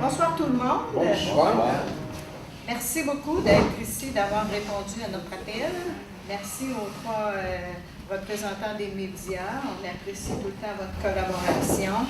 Bonsoir tout le monde. Bonsoir. Merci beaucoup d'être ici, d'avoir répondu à notre appel. Merci aux trois représentants des médias. On apprécie tout le temps votre collaboration.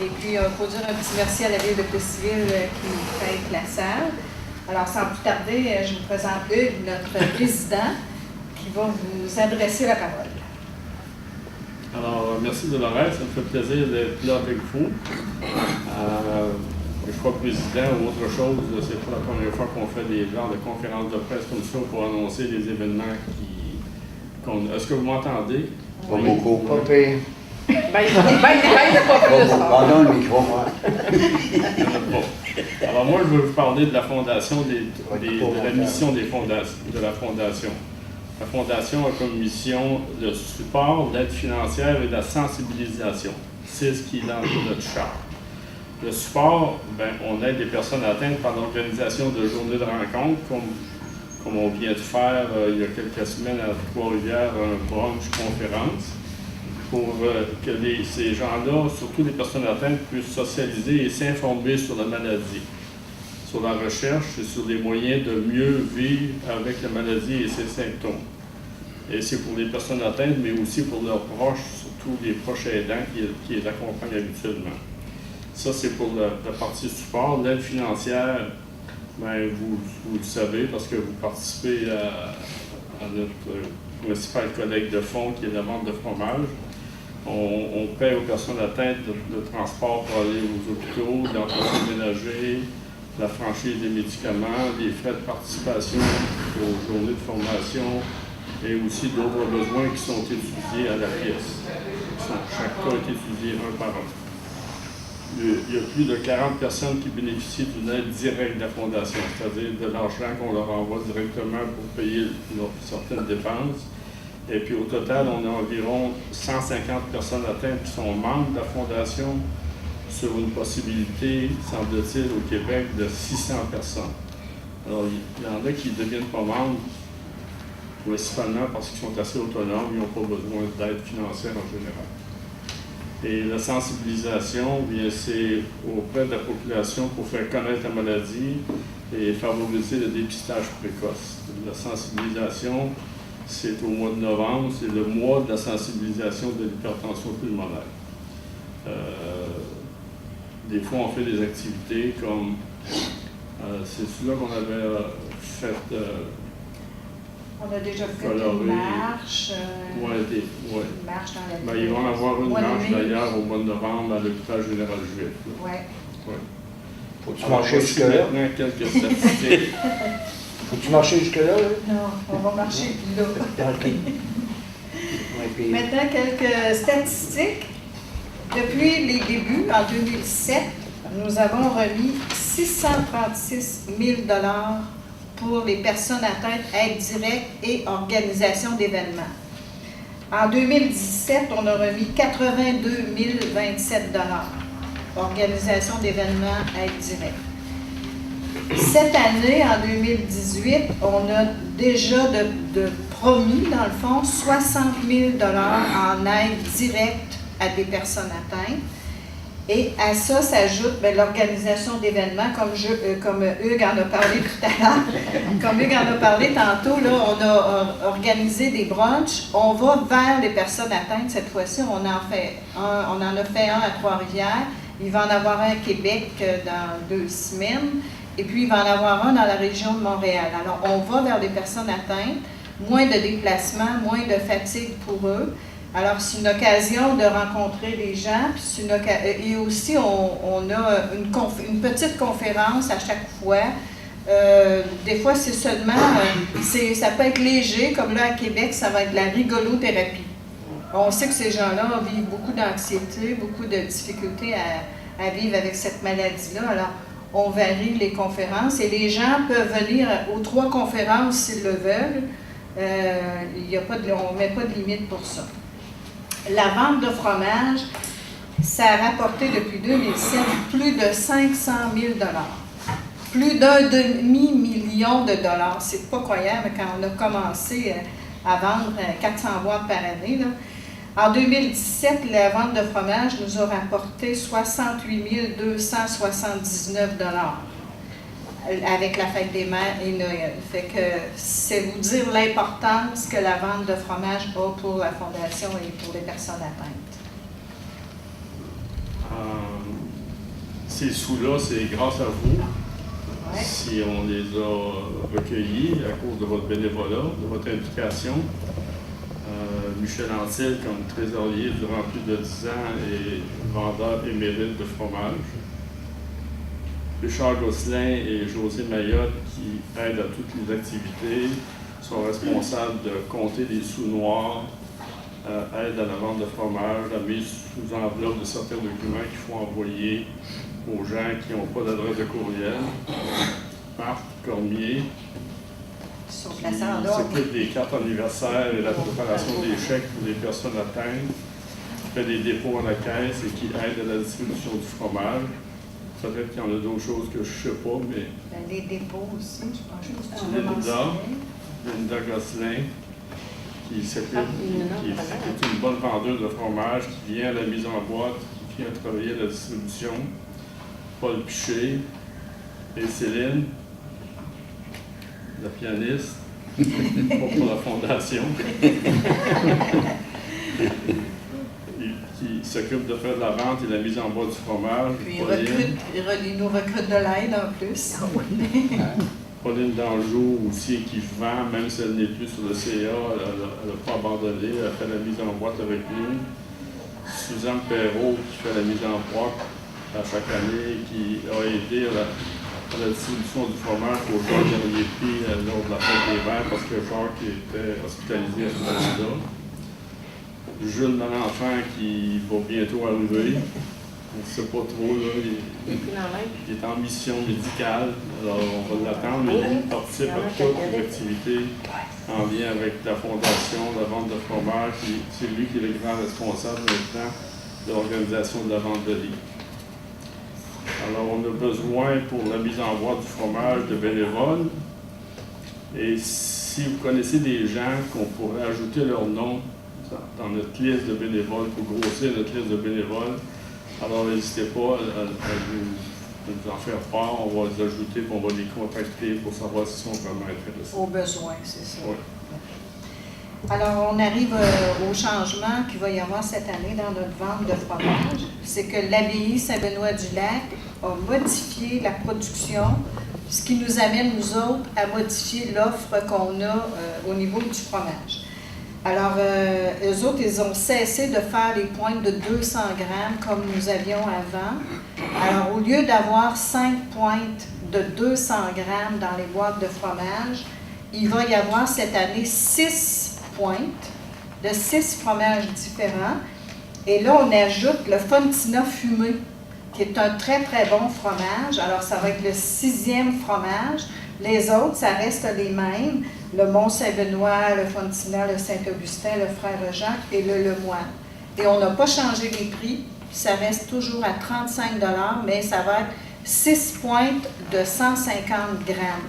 Et puis, il faut dire un petit merci à la Ville de Plessisville qui prête la salle. Alors, sans plus tarder, je vous présente Hugues, notre président, qui va vous adresser la parole. Alors, merci Dolores, ça me fait plaisir d'être là avec vous. Je suis pas président ou autre chose, c'est pas la première fois qu'on fait des genres de conférences de presse comme ça pour annoncer des événements Est-ce que vous m'entendez? Pas beaucoup. Pas pire. Ben, il pas plus. Pardon le micro, moi. Alors moi, je veux vous parler de la fondation, de la mission de la fondation. La fondation a comme mission le support, l'aide financière et la sensibilisation. C'est ce qui est dans notre charte. Le support, on aide les personnes atteintes par l'organisation de journées de rencontres, comme on vient de faire il y a quelques semaines à Trois-Rivières, un brunch conférence, pour que ces gens-là, surtout les personnes atteintes, puissent socialiser et s'informer sur la maladie, sur la recherche et sur les moyens de mieux vivre avec la maladie et ses symptômes. Et c'est pour les personnes atteintes, mais aussi pour leurs proches, surtout les proches aidants qui les accompagnent habituellement. Ça, c'est pour la partie support. L'aide financière, vous le savez parce que vous participez à notre principal collecte de fonds qui est la vente de fromage. On paie aux personnes atteintes de transport pour aller aux hôpitaux, l'entretien ménager, la franchise des médicaments, les frais de participation aux journées de formation et aussi d'autres besoins qui sont étudiés à la pièce. Chaque cas est étudié un par un. Il y a plus de 40 personnes qui bénéficient d'une aide directe de la Fondation, c'est-à-dire de l'argent qu'on leur envoie directement pour payer certaines dépenses. Et puis au total, on a environ 150 personnes atteintes qui sont membres de la Fondation sur une possibilité, semble-t-il, au Québec, de 600 personnes. Alors, il y en a qui ne deviennent pas membres, principalement parce qu'ils sont assez autonomes, ils n'ont pas besoin d'aide financière en général. Et la sensibilisation, c'est auprès de la population pour faire connaître la maladie et favoriser le dépistage précoce. La sensibilisation, c'est au mois de novembre, c'est le mois de la sensibilisation de l'hypertension pulmonaire. Des fois, on fait des activités comme, c'est celui-là qu'on avait fait. On a déjà fait une marche. Une marche dans la ville. Ils vont avoir une marche d'ailleurs au mois de novembre à l'hôpital général juif. Oui. Faut-tu marcher jusque-là? Maintenant, quelques statistiques. Faut-tu marcher jusque-là? Non, on va marcher là. OK. Maintenant, quelques statistiques. Depuis les débuts, en 2007, nous avons remis 636 000 $ pour les personnes atteintes, aide directe et organisation d'événements. En 2017, on a remis 82 027 $, organisation d'événements, aide directe. Cette année, en 2018, on a déjà promis, dans le fond, 60 000 $ en aide directe à des personnes atteintes. Et à ça s'ajoute l'organisation d'événements, comme Hugues en a parlé tout à l'heure. Comme Hugues en a parlé tantôt, là, on a organisé des brunchs. On va vers les personnes atteintes cette fois-ci. On en a fait un à Trois-Rivières. Il va en avoir un à Québec dans 2 semaines. Et puis, il va en avoir un dans la région de Montréal. Alors, on va vers les personnes atteintes. Moins de déplacements, moins de fatigue pour eux. Alors, c'est une occasion de rencontrer les gens, puis et aussi on a une petite conférence à chaque fois. Des fois, c'est seulement, ça peut être léger, comme là à Québec, ça va être de la rigolothérapie. On sait que ces gens-là vivent beaucoup d'anxiété, beaucoup de difficultés à vivre avec cette maladie-là. Alors, on varie les conférences et les gens peuvent venir aux 3 conférences s'ils le veulent. On ne met pas de limite pour ça. La vente de fromage, ça a rapporté depuis 2007 plus de 500 000 $. Plus d'1 demi-million de dollars. C'est pas croyable quand on a commencé à vendre 400 boîtes par année, là. En 2017, la vente de fromage nous a rapporté 68 279 avec la fête des mères et Noël. Fait que c'est vous dire l'importance que la vente de fromage a pour la Fondation et pour les personnes atteintes. Ces sous-là, c'est grâce à vous. Ouais. Si on les a recueillis à cause de votre bénévolat, de votre implication. Michel Ancil, comme trésorier durant plus de 10 ans, et vendeur émérite de fromage. Richard Gosselin et José Mayotte, qui aident à toutes les activités, sont responsables de compter les sous noirs, aident à la vente de fromage, la mise sous enveloppe de certains documents qu'il faut envoyer aux gens qui n'ont pas d'adresse de courriel. Marc Cormier, qui s'occupe des cartes anniversaires et la préparation des chèques pour les personnes atteintes, qui fait des dépôts à la caisse et qui aide à la distribution du fromage. Peut-être qu'il y en a d'autres choses que je ne sais pas, mais... Les dépôts aussi, je pense que tu veux mentionner. Linda Gosselin, qui est une bonne vendeuse de fromage, qui vient à la mise en boîte, qui vient travailler à la distribution. Paul Piché et Céline, la pianiste, pour la Fondation, qui s'occupe de faire de la vente et de la mise en boîte du fromage. Puis il nous recrute de l'aide en plus. Pauline Danjou aussi, qui vend, même si elle n'est plus sur le CA, elle n'a pas abandonné, elle fait la mise en boîte avec nous. Suzanne Perrault, qui fait la mise en boîte à chaque année, qui a aidé à la distribution du fromage au Jacques Garnier-Prix lors de la fête des mères, parce que Jacques était hospitalisé à ce moment-là. Jules Malenfant, qui va bientôt arriver. On ne sait pas trop, là, il est en mission médicale, alors on va l'attendre, mais il participe à toutes les activités en lien avec la fondation, la vente de fromage, puis c'est lui qui est le grand responsable maintenant de l'organisation de la vente de livres. Alors on a besoin pour la mise en boîte du fromage de bénévoles, et si vous connaissez des gens qu'on pourrait ajouter leur nom dans notre liste de bénévoles, pour grossir notre liste de bénévoles, alors n'hésitez pas à nous en faire part, on va les ajouter, on va les contacter pour savoir si sont vraiment intéressés. Au besoin, c'est ça. Oui. Alors, on arrive au changement qu'il va y avoir cette année dans notre vente de fromage. C'est que l'abbaye Saint-Benoît-du-Lac a modifié la production, ce qui nous amène, nous autres, à modifier l'offre qu'on a au niveau du fromage. Alors, eux autres, ils ont cessé de faire les pointes de 200 grammes comme nous avions avant. Alors, au lieu d'avoir 5 pointes de 200 grammes dans les boîtes de fromage, il va y avoir cette année 6 pointes de 6 fromages différents. Et là, on ajoute le Fontina fumé, qui est un très, très bon fromage. Alors, ça va être le 6e fromage. Les autres, ça reste les mêmes. Le Mont-Saint-Benoît, le Fontina, le Saint-Augustin, le Frère Jacques et le Lemoine. Et on n'a pas changé les prix. Ça reste toujours à 35 $, mais ça va être 6 pointes de 150 grammes.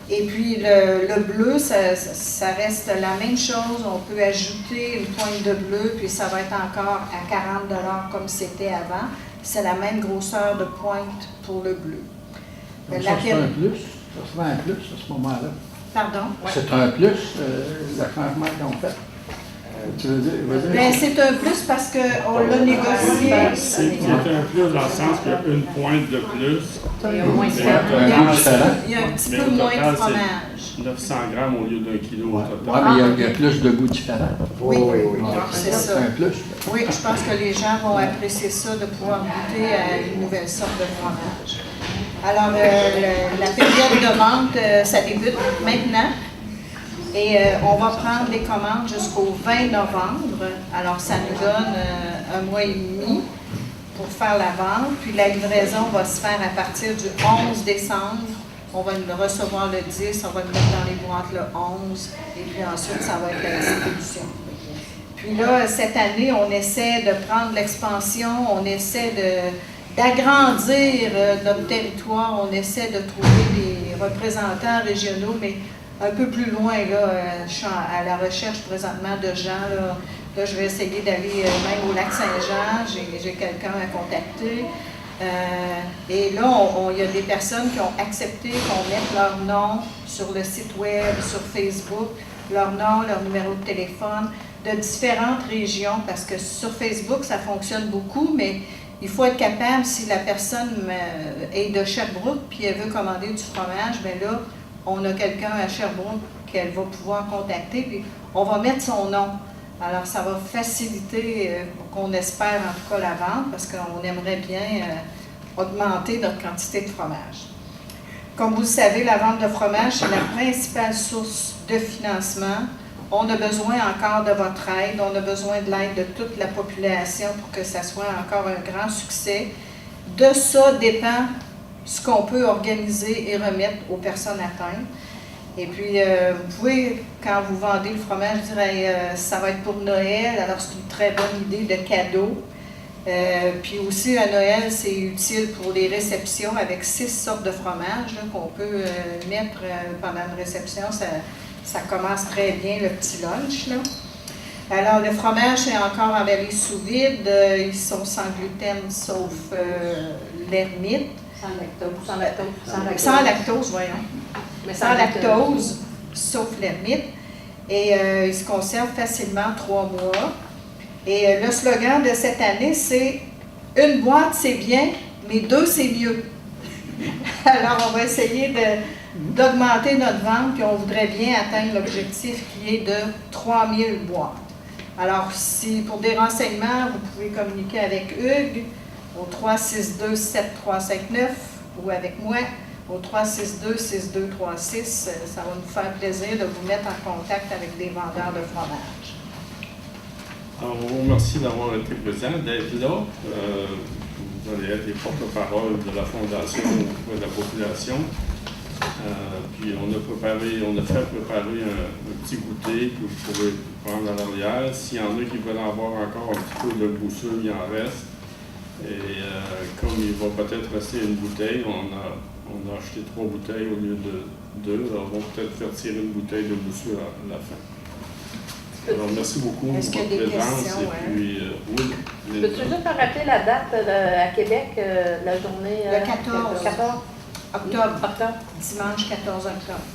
Et puis le bleu, ça reste la même chose. On peut ajouter une pointe de bleu, puis ça va être encore à 40 $ comme c'était avant. C'est la même grosseur de pointe pour le bleu. Donc ça, c'est un plus. Ça serait un plus à ce moment-là. Pardon? C'est un plus, le changement qu'on fait. Tu veux dire? Bien, c'est un plus parce qu'on l'a négocié. C'est un plus dans le sens qu'il y a une pointe de plus. Il y a un petit peu moins de fromage. 900 grammes au lieu d'1 kilo au total. Oui, mais il y a plus de goût différent. Oui, oui. C'est ça. C'est un plus. Oui, je pense que les gens vont apprécier ça, de pouvoir goûter à une nouvelle sorte de fromage. Alors, la période de vente, ça débute maintenant. Et on va prendre les commandes jusqu'au 20 novembre. Alors, ça nous donne un mois et demi pour faire la vente. Puis la livraison va se faire à partir du 11 décembre. On va le recevoir le 10, on va le mettre dans les boîtes le 11. Et puis ensuite, ça va être la distribution. Puis là, cette année, on essaie de prendre l'expansion, on essaie d'agrandir notre territoire, on essaie de trouver des représentants régionaux, mais un peu plus loin, là, je suis à la recherche présentement de gens là, Là, je vais essayer d'aller même au lac Saint-Jean. J'ai quelqu'un à contacter. Et là, il y a des personnes qui ont accepté qu'on mette leur nom sur le site web, sur Facebook, leur nom, leur numéro de téléphone, de différentes régions, parce que sur Facebook, ça fonctionne beaucoup, mais il faut être capable, si la personne est de Sherbrooke puis elle veut commander du fromage, bien là, on a quelqu'un à Sherbrooke qu'elle va pouvoir contacter, puis on va mettre son nom. Alors, ça va faciliter, qu'on espère en tout cas la vente, parce qu'on aimerait bien augmenter notre quantité de fromage. Comme vous le savez, la vente de fromage, c'est la principale source de financement. On a besoin encore de votre aide, on a besoin de l'aide de toute la population pour que ça soit encore un grand succès. De ça dépend ce qu'on peut organiser et remettre aux personnes atteintes. Et puis, vous pouvez, quand vous vendez le fromage, dire ça va être pour Noël, alors c'est une très bonne idée de cadeau. Puis aussi, à Noël, c'est utile pour les réceptions avec 6 sortes de fromages qu'on peut mettre pendant une réception. Ça commence très bien, le petit lunch, là. Alors, le fromage est encore emballé sous vide. Ils sont sans gluten, sauf l'ermite. Sans lactose, voyons. Mais sans lactose, sauf l'ermite. Et ils se conservent facilement 3 mois. Et le slogan de cette année, c'est « Une boîte, c'est bien, mais 2, c'est mieux ». Alors, on va essayer d'augmenter notre vente, puis on voudrait bien atteindre l'objectif qui est de 3000 boîtes. Alors, si pour des renseignements, vous pouvez communiquer avec Hugues au 362-7359 ou avec moi au 362-6236. Ça va nous faire plaisir de vous mettre en contact avec des vendeurs de fromage. Alors, on vous remercie d'avoir été présent, d'être là. Vous allez être les porte-parole de la Fondation auprès de la population. Puis on a fait préparer un petit goûter que vous pourrez prendre à l'arrière. S'il y en a qui veulent avoir encore un petit peu de boussole, il en reste. Et comme il va peut-être rester une bouteille, on a acheté 3 bouteilles au lieu de 2. Alors on va peut-être faire tirer une bouteille de boussole à la fin. Alors, merci beaucoup pour votre présence. Et puis, oui. Peux-tu juste me rappeler la date à Québec, la journée? Le 14. 14 octobre. Octobre. Dimanche 14 octobre.